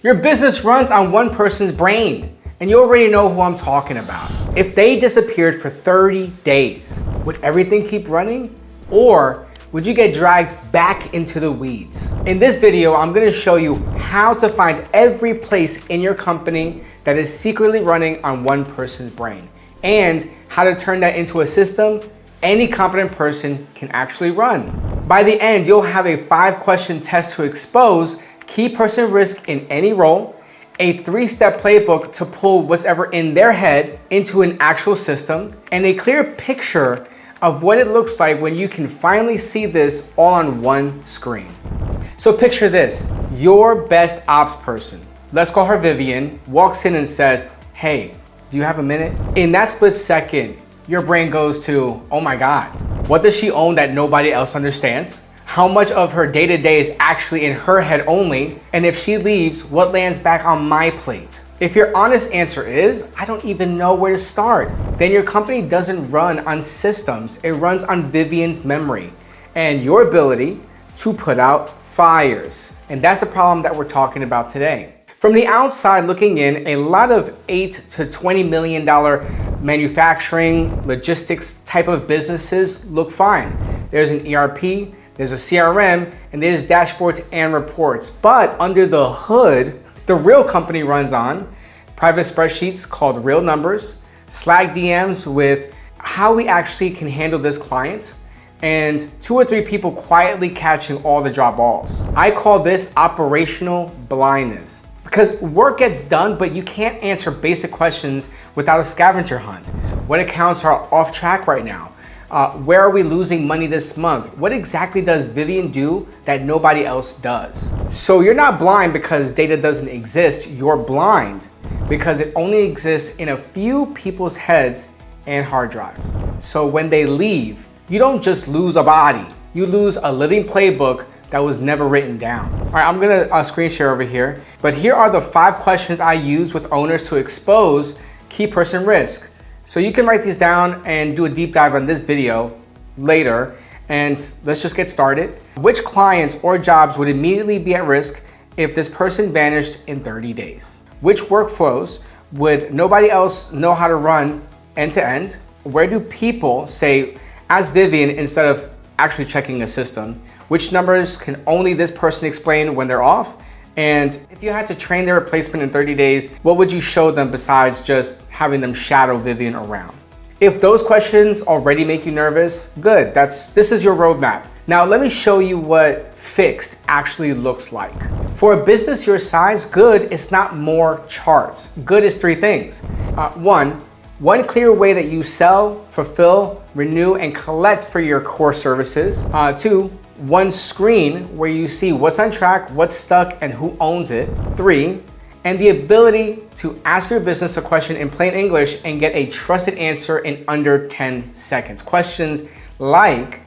Your business runs on one person's brain, and you already know who I'm talking about. If they disappeared for 30 days, would everything keep running? Or would you get dragged back into the weeds? In this video, I'm gonna show you how to find every place in your company that is secretly running on one person's brain, and how to turn that into a system any competent person can actually run. By the end, you'll have a 5-question test to expose key person risk in any role, a 3-step playbook to pull what's ever in their head into an actual system, and a clear picture of what it looks like when you can finally see this all on one screen. So picture this, your best ops person, let's call her Vivian, walks in and says, "Hey, do you have a minute?" In that split second, your brain goes to, oh my God, what does she own that nobody else understands? How much of her day-to-day is actually in her head only? And if she leaves, what lands back on my plate? If your honest answer is, I don't even know where to start, then your company doesn't run on systems, it runs on Vivian's memory and your ability to put out fires. And that's the problem that we're talking about today. From the outside looking in, a lot of $8 to $20 million manufacturing, logistics type of businesses look fine. There's an ERP, there's a CRM, and there's dashboards and reports. But under the hood, the real company runs on private spreadsheets called real numbers, Slack DMs with how we actually can handle this client, and 2 or 3 people quietly catching all the drop balls. I call this operational blindness. Because work gets done, but you can't answer basic questions without a scavenger hunt. What accounts are off track right now? Where are we losing money this month? What exactly does Vivian do that nobody else does? So you're not blind because data doesn't exist. You're blind because it only exists in a few people's heads and hard drives. So when they leave, you don't just lose a body. You lose a living playbook that was never written down. All right, I'm gonna screen share over here, but here are the 5 questions I use with owners to expose key person risk. So you can write these down and do a deep dive on this video later, and let's just get started. Which clients or jobs would immediately be at risk if this person vanished in 30 days? Which workflows would nobody else know how to run end to end? Where do people say, as Vivian, instead of actually checking a system? Which numbers can only this person explain when they're off? And if you had to train their replacement in 30 days, what would you show them besides just having them shadow Vivian around? If those questions already make you nervous, good, this is your roadmap. Now let me show you what fixed actually looks like. For a business your size, good is not more charts. Good is 3 things. One clear way that you sell, fulfill, renew, and collect for your core services. 2, one screen where you see what's on track, what's stuck, and who owns it. 3, and the ability to ask your business a question in plain English and get a trusted answer in under 10 seconds. Questions like,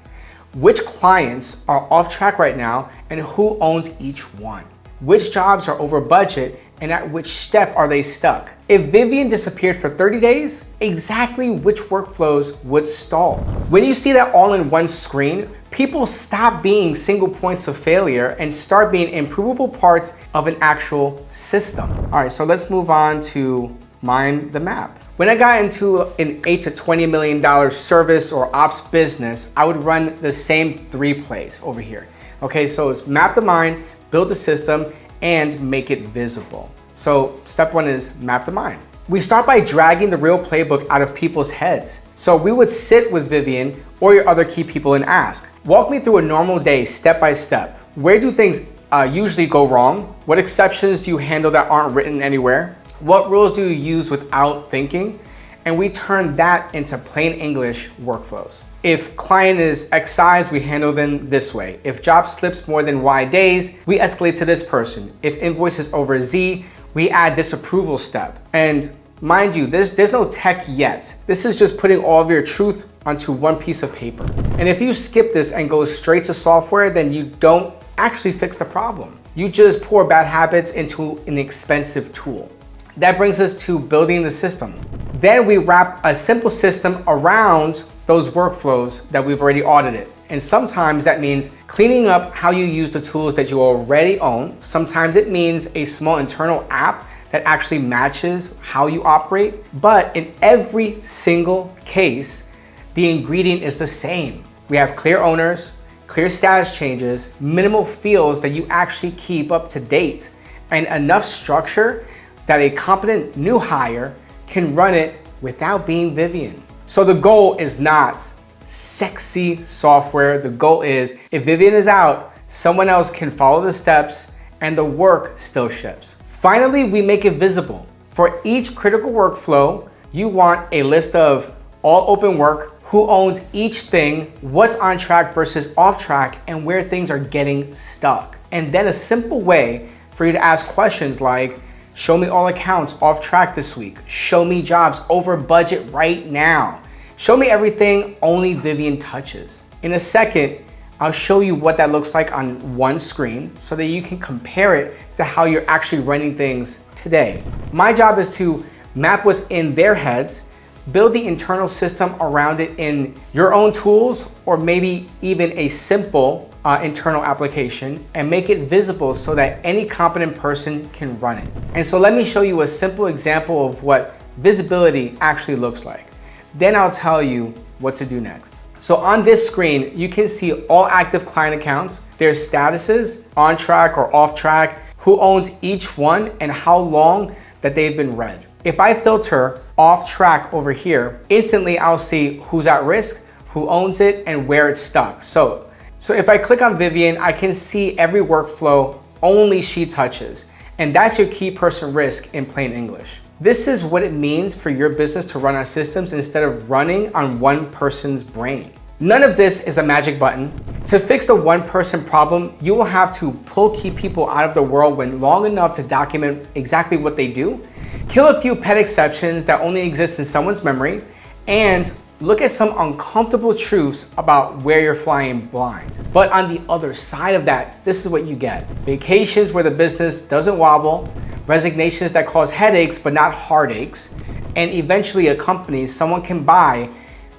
which clients are off track right now and who owns each one? Which jobs are over budget and at which step are they stuck? If Vivian disappeared for 30 days, exactly which workflows would stall? When you see that all in one screen, people stop being single points of failure and start being improvable parts of an actual system. All right, so let's move on to mind the map. When I got into an $8 to $20 million service or ops business, I would run the same 3 plays over here. Okay, so it's map the mind, build a system, and make it visible. So step 1 is map the mind. We start by dragging the real playbook out of people's heads. So we would sit with Vivian or your other key people and ask, walk me through a normal day step by step. Where do things usually go wrong? What exceptions do you handle that aren't written anywhere? What rules do you use without thinking? And we turn that into plain English workflows. If client is X size, we handle them this way. If job slips more than Y days, we escalate to this person. If invoice is over Z, we add this approval step. And mind you, there's no tech yet. This is just putting all of your truth onto one piece of paper. And if you skip this and go straight to software, then you don't actually fix the problem. You just pour bad habits into an expensive tool. That brings us to building the system. Then we wrap a simple system around those workflows that we've already audited. And sometimes that means cleaning up how you use the tools that you already own. Sometimes it means a small internal app that actually matches how you operate. But in every single case, the ingredient is the same. We have clear owners, clear status changes, minimal fields that you actually keep up to date, and enough structure that a competent new hire can run it without being Vivian. So the goal is not sexy software. The goal is if Vivian is out, someone else can follow the steps and the work still ships. Finally, we make it visible. For each critical workflow, you want a list of all open work, who owns each thing, what's on track versus off track, and where things are getting stuck. And then a simple way for you to ask questions like, show me all accounts off track this week. Show me jobs over budget right now. Show me everything only Vivian touches. In a second, I'll show you what that looks like on one screen so that you can compare it to how you're actually running things today. My job is to map what's in their heads, build the internal system around it in your own tools, or maybe even a simple internal application, and make it visible so that any competent person can run it. And so let me show you a simple example of what visibility actually looks like. Then I'll tell you what to do next. So on this screen, you can see all active client accounts, their statuses, on track or off track, who owns each one, and how long that they've been read. If I filter off track over here, instantly I'll see who's at risk, who owns it, and where it's stuck. So if I click on Vivian, I can see every workflow only she touches. And that's your key person risk in plain English. This is what it means for your business to run on systems instead of running on one person's brain. None of this is a magic button. To fix the one person problem, you will have to pull key people out of the whirlwind long enough to document exactly what they do, kill a few pet exceptions that only exist in someone's memory, and look at some uncomfortable truths about where you're flying blind. But on the other side of that, this is what you get. Vacations where the business doesn't wobble, resignations that cause headaches but not heartaches, and eventually a company someone can buy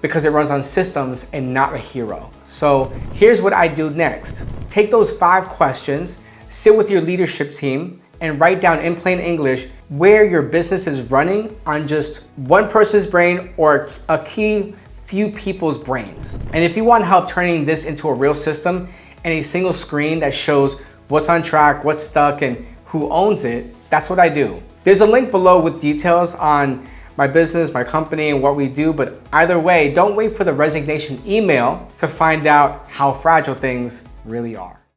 because it runs on systems and not a hero. So here's what I do next. Take those 5 questions, sit with your leadership team, and write down in plain English where your business is running on just one person's brain or a key few people's brains. And if you want help turning this into a real system and a single screen that shows what's on track, what's stuck, and who owns it, that's what I do. There's a link below with details on my business, my company, and what we do, but either way, don't wait for the resignation email to find out how fragile things really are.